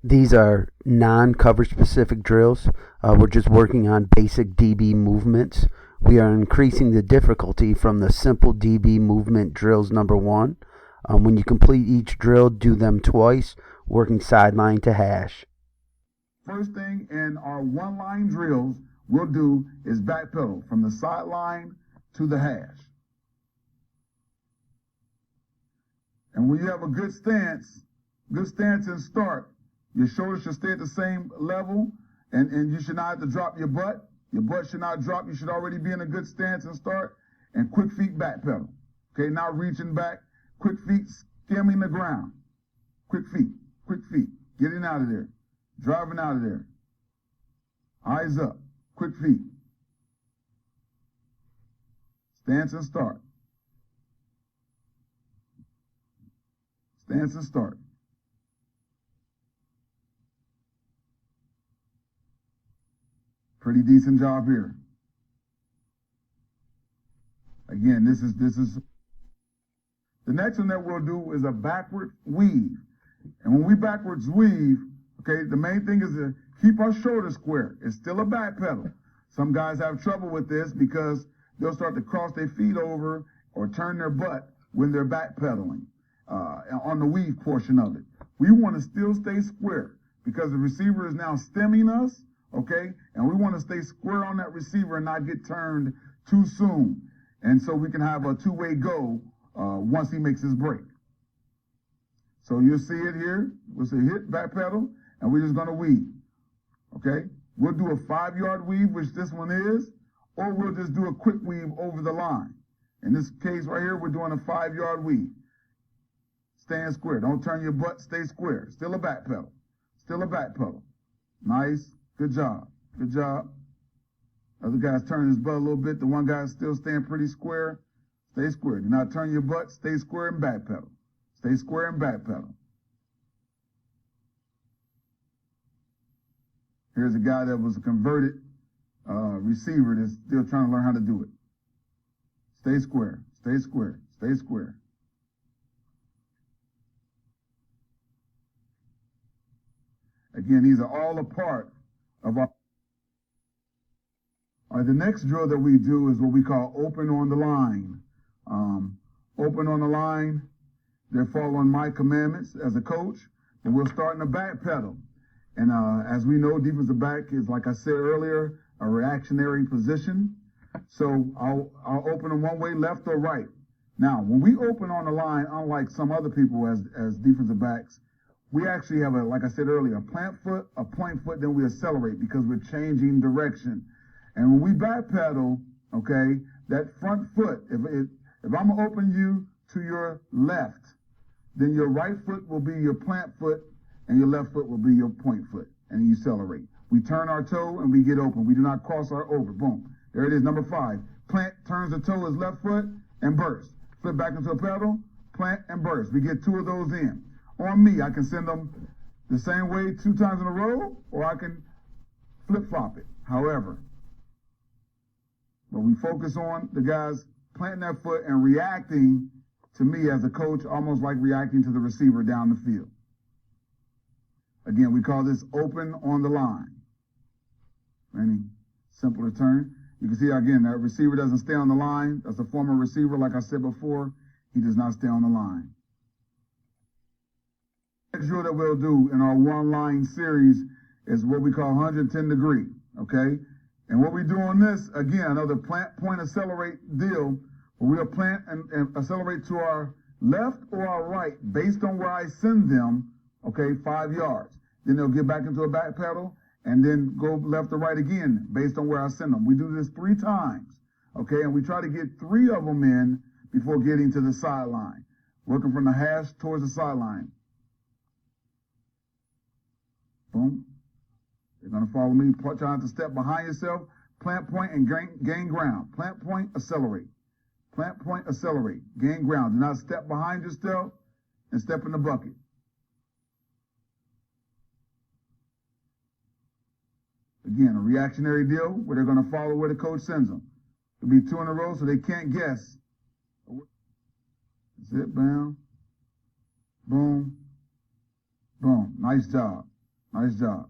These are non-coverage specific drills. We're just working on basic DB movements. We are increasing the difficulty from the simple DB movement drills number 1. When you complete each drill, do them twice, working sideline to hash. First thing in our one-line drills we'll do is backpedal from the sideline to the hash. And when you have a good stance and start, your shoulders should stay at the same level, and you should not have to drop your butt. Your butt should not drop. You should already be in a good stance and start, and quick feet backpedal. Okay, now reaching back, quick feet skimming the ground. Quick feet, getting out of there, driving out of there. Eyes up, quick feet. Stance and start. Stance and start. Pretty decent job here. Again, this is the next one that we'll do is a backward weave. And when we backwards weave, okay, the main thing is to keep our shoulders square. It's still a back pedal. Some guys have trouble with this because they'll start to cross their feet over or turn their butt when they're backpedaling on the weave portion of it. We want to still stay square because the receiver is now stemming us, okay? And we want to stay square on that receiver and not get turned too soon. And so we can have a two-way go once he makes his break. So you'll see it here. We'll say hit, back pedal, and we're just going to weave, okay? We'll do a 5-yard weave, which this one is, or we'll just do a quick weave over the line. In this case right here, we're doing a 5-yard weave. Stand square. Don't turn your butt. Stay square. Still a back pedal. Still a back pedal. Nice. Good job. Good job. Other guy's turning his butt a little bit. The one guy's still staying pretty square. Stay square. Do not turn your butt. Stay square and back pedal. Stay square and back pedal. Here's a guy that was a converted receiver that's still trying to learn how to do it. Stay square. Stay square. Stay square. Again, these are all a part of our... All right, the next drill that we do is what we call open on the line. Open on the line, they're following my commandments as a coach, but we'll start in the back pedal. And as we know, defensive back is, like I said earlier, a reactionary position. So I'll open them one way, left or right. Now, when we open on the line, unlike some other people as defensive backs, we actually have like I said earlier, a plant foot, a point foot, then we accelerate because we're changing direction. And when we back pedal, okay, that front foot, if I'm gonna open you to your left, then your right foot will be your plant foot and your left foot will be your point foot, and you accelerate. We turn our toe and we get open. We do not cross our over. Boom. There it is, number 5. Plant, turns the toe, his left foot, and burst. Flip back into a pedal, plant, and burst. We get 2 of those in. On me, I can send them the same way 2 times in a row, or I can flip-flop it. However, but we focus on the guys planting their foot and reacting to me as a coach, almost like reacting to the receiver down the field. Again, we call this open on the line. Any simpler turn. You can see, again, that receiver doesn't stay on the line. That's a former receiver, like I said before. He does not stay on the line. Next drill that we'll do in our one-line series is what we call 110 degree, okay? And what we do on this, again, another plant, point, accelerate deal, where we'll plant and accelerate to our left or our right based on where I send them, okay, 5 yards. Then they'll get back into a back pedal and then go left or right again based on where I send them. We do this 3 times, okay? And we try to get 3 of them in before getting to the sideline, working from the hash towards the sideline. Boom. You're going to follow me, trying to step behind yourself, plant, point, and gain ground. Plant, point, accelerate. Plant, point, accelerate. Gain ground. Do not step behind yourself and step in the bucket. Again, a reactionary deal where they're going to follow where the coach sends them. It'll be 2 in a row so they can't guess. That's it, bam. Boom. Boom. Nice job. Nice job.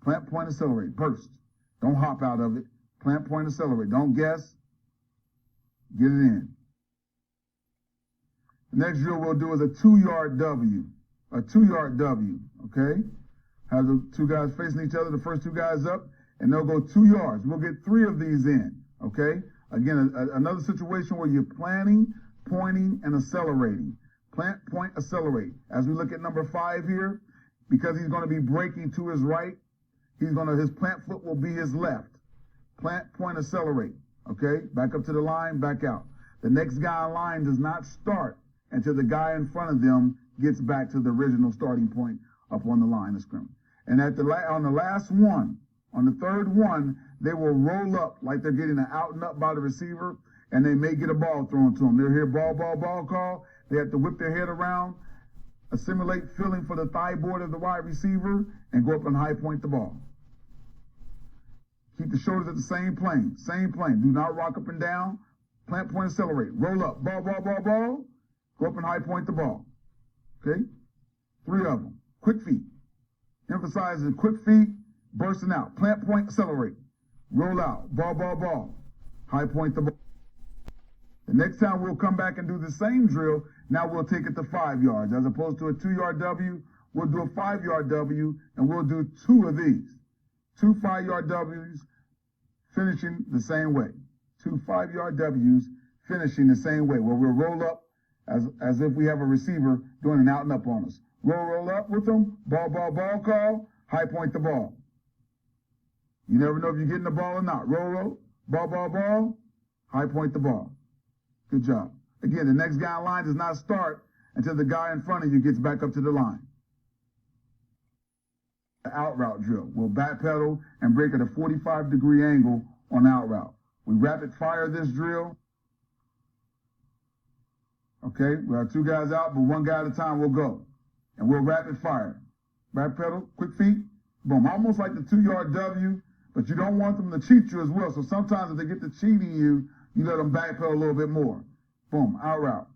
Plant, point, accelerate. Burst. Don't hop out of it. Plant, point, accelerate. Don't guess. Get it in. The next drill we'll do is a 2-yard W. A 2-yard W, okay? Have the two guys facing each other, the first two guys up, and they'll go 2 yards. We'll get 3 of these in, okay? Again, another situation where you're planting, pointing, and accelerating. Plant, point, accelerate. As we look at number 5 here, because he's going to be breaking to his right, his plant foot will be his left. Plant, point, accelerate. Okay? Back up to the line, back out. The next guy in line does not start until the guy in front of them gets back to the original starting point up on the line of scrimmage. And on the last one, on the third one, they will roll up like they're getting an out and up by the receiver, and they may get a ball thrown to them. They'll hear ball call. They have to whip their head around, assimilate feeling for the thigh board of the wide receiver, and go up and high point the ball. Keep the shoulders at the same plane. Same plane. Do not rock up and down. Plant, point, accelerate. Roll up. Ball. Go up and high point the ball. Okay? 3 of them. Quick feet. Emphasizing quick feet, bursting out. Plant, point, accelerate. Roll out. Ball. High point the ball. The next time we'll come back and do the same drill. Now we'll take it to 5 yards. As opposed to a 2-yard W, we'll do a 5-yard W, and we'll do 2 of these. 2 5-yard W's finishing the same way. 2 5-yard W's finishing the same way, where we'll roll up as if we have a receiver doing an out and up on us. Roll up with them. Ball call. High point the ball. You never know if you're getting the ball or not. Roll. Ball. High point the ball. Good job. Again, the next guy in line does not start until the guy in front of you gets back up to the line. The out route drill. We'll backpedal and break at a 45-degree angle on out route. We rapid fire this drill. Okay, we have 2 guys out, but 1 guy at a time will go. And we'll rapid fire. Backpedal, quick feet, boom. Almost like the 2-yard W, but you don't want them to cheat you as well. So sometimes if they get to cheating you, you let them backpedal a little bit more. Boom, out route.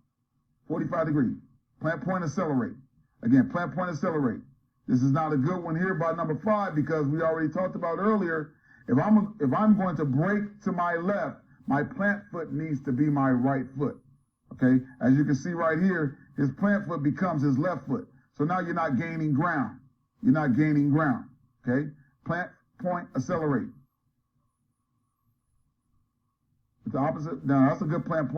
45 degree. Plant, point, accelerate. Again, plant, point, accelerate. This is not a good one here by number 5 because we already talked about earlier. If I'm going to break to my left, my plant foot needs to be my right foot. Okay, as you can see right here, his plant foot becomes his left foot. So now you're not gaining ground. Okay, plant, point, accelerate. It's the opposite. Now that's a good plant,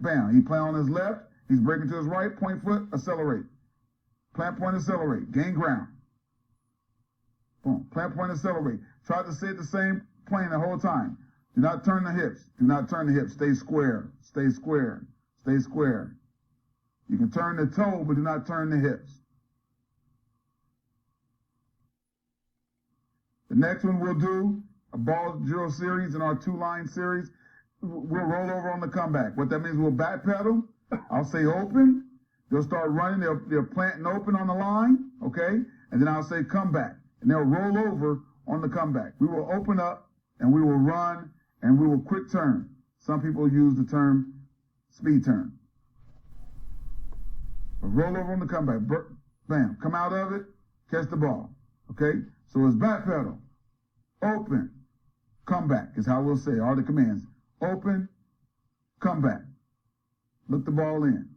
bam. He plant on his left. He's breaking to his right. Point foot, accelerate. Plant, point, accelerate. Gain ground. Boom. Plant, point, accelerate. Try to stay at the same plane the whole time. Do not turn the hips. Stay square. You can turn the toe, but do not turn the hips. The next one we'll do, a ball drill series in our 2-line series. We'll roll over on the comeback. What that means, we'll backpedal. I'll say open. They'll start running. They'll plant and open on the line, okay? And then I'll say comeback. And they'll roll over on the comeback. We will open up, and we will run, and we will quick turn. Some people use the term speed turn. But roll over on the comeback. Bam. Come out of it. Catch the ball. Okay? So it's backpedal. Open. Comeback is how we'll say all the commands. Open. Comeback. Look the ball in.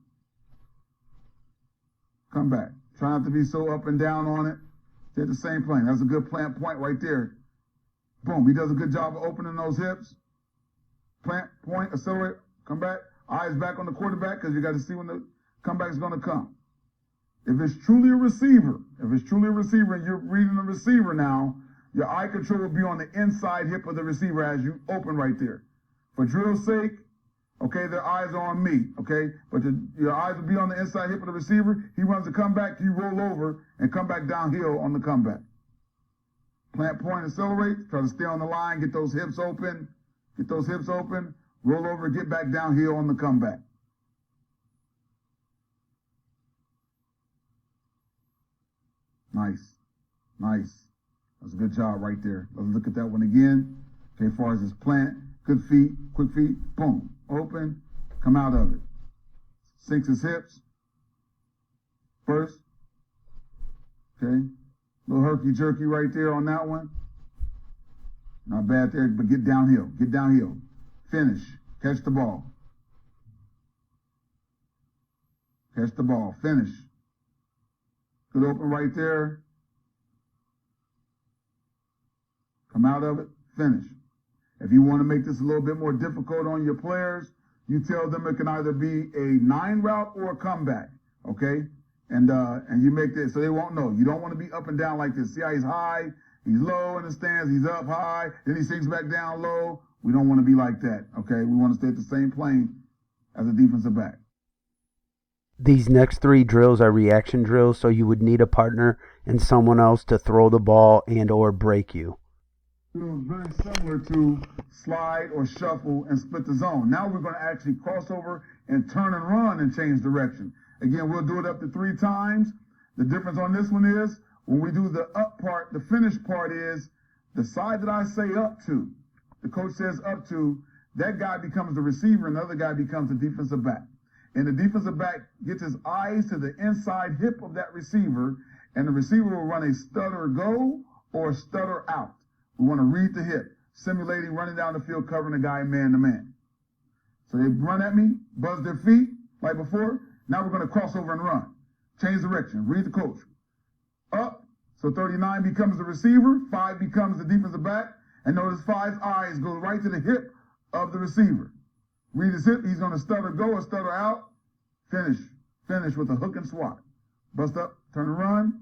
Come back. Try not to be so up and down on it. Stay at the same plane. That's a good plant point right there. Boom. He does a good job of opening those hips. Plant, point, accelerate, come back. Eyes back on the quarterback because you got to see when the comeback is going to come. If it's truly a receiver and you're reading the receiver now, your eye control will be on the inside hip of the receiver as you open right there. For drill's sake, okay, their eyes are on me, okay? But your eyes will be on the inside hip of the receiver. He runs the comeback, you roll over and come back downhill on the comeback. Plant, point, accelerate. Try to stay on the line, get those hips open. Roll over, get back downhill on the comeback. Nice. That's a good job right there. Let's look at that one again. Okay, as far as his plant, good feet, quick feet, boom, open, come out of it. Sinks his hips first, okay, Little herky-jerky right there on that one. Not bad there, but get downhill. Get downhill. Finish. Catch the ball. Catch the ball. Finish. Good open right there. Come out of it. Finish. If you want to make this a little bit more difficult on your players, you tell them it can either be a 9 route or a comeback. Okay? And you make this so they won't know. You don't want to be up and down like this. See how he's high, he's low in the stands, he's up high, then he sinks back down low. We don't want to be like that. Okay? We want to stay at the same plane as a defensive back. These next 3 drills are reaction drills, so you would need a partner and someone else to throw the ball and or break you. Very similar to slide or shuffle and split the zone. Now we're going to actually cross over and turn and run and change direction. Again, we'll do it up to 3 times. The difference on this one is when we do the up part, the finish part is the side that I say up to, the coach says up to, that guy becomes the receiver and the other guy becomes the defensive back. And the defensive back gets his eyes to the inside hip of that receiver, and the receiver will run a stutter go or a stutter out. We want to read the hip, simulating running down the field, covering the guy man to man. So they run at me, buzz their feet like before. Now we're going to cross over and run. Change direction. Read the coach. Up. So 39 becomes the receiver. 5 becomes the defensive back. And notice 5's eyes go right to the hip of the receiver. Read his hip. He's going to stutter go or stutter out. Finish. Finish with a hook and swat. Bust up. Turn and run.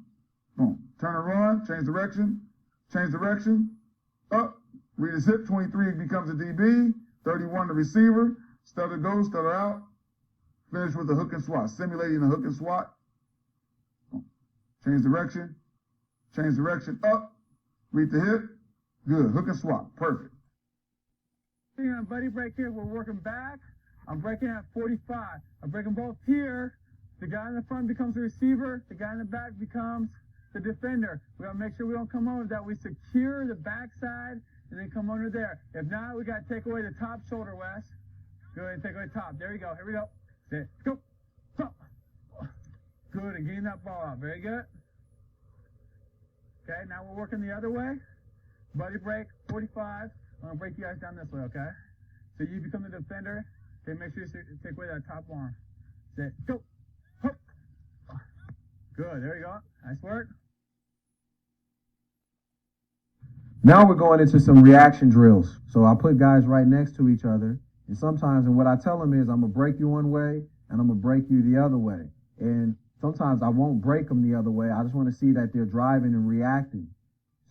Boom. Turn and run. Change direction. Change direction. Up. Read his hip. 23 becomes a DB. 31 the receiver. Stutter go, stutter out. Finish with a hook and swat. Simulating the hook and swat. Change direction. Change direction. Up. Read the hip. Good. Hook and swat. Perfect. Buddy break here. We're working back. I'm breaking at 45. I'm breaking both here. The guy in the front becomes the receiver. The guy in the back becomes the defender. We gotta make sure we don't come over that. We secure the backside and then come under there. If not, we gotta take away the top shoulder, Wes. Go ahead and take away the top. There you go. Here we go. Sit. Go. Stop. Good. And getting that ball out. Very good. Okay. Now we're working the other way. Buddy break. 45. I'm going to break you guys down this way, okay? So you become the defender. Okay, make sure you take away that top arm. Sit. Go. Hook. Good. There you go. Nice work. Now we're going into some reaction drills. So I'll put guys right next to each other. And sometimes, and what I tell them is, I'm going to break you one way, and I'm going to break you the other way. And sometimes I won't break them the other way. I just want to see that they're driving and reacting.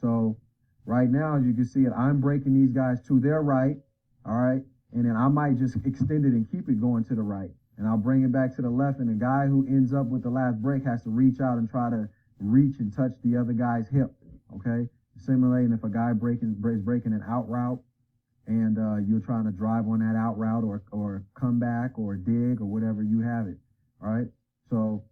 So right now, as you can see it, I'm breaking these guys to their right, all right? And then I might just extend it and keep it going to the right. And I'll bring it back to the left, and the guy who ends up with the last break has to reach out and try to reach and touch the other guy's hip, okay? Simulating if a guy is breaking an out route, and you're trying to drive on that out route or come back or dig or whatever you have it, all right? So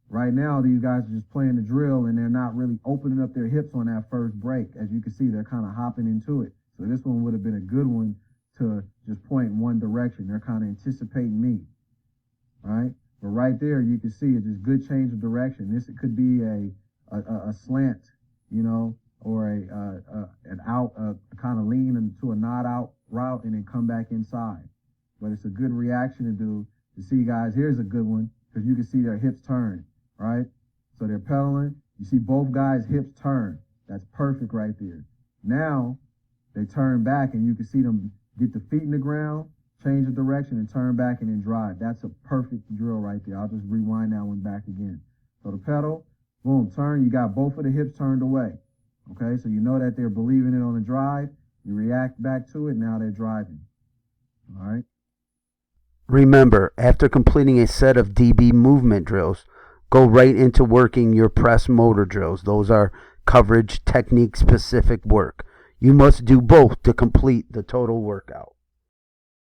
right now, these guys are just playing the drill, and they're not really opening up their hips on that first break. As you can see, they're kind of hopping into it. So this one would have been a good one to just point in one direction. They're kind of anticipating me, all right? But right there, you can see it's just good change of direction. This could be a slant, you know, or an out, kind of lean into a not out route and then come back inside. But it's a good reaction to do to see guys. Here's a good one because you can see their hips turn, right? So they're pedaling. You see both guys' hips turn. That's perfect right there. Now they turn back and you can see them get the feet in the ground, change the direction and turn back and then drive. That's a perfect drill right there. I'll just rewind that one back again. So the pedal, boom, turn. You got both of the hips turned away. Okay, so you know that they're believing it on the drive. You react back to it. Now they're driving. All right. Remember, after completing a set of DB movement drills, go right into working your press motor drills. Those are coverage technique specific work. You must do both to complete the total workout.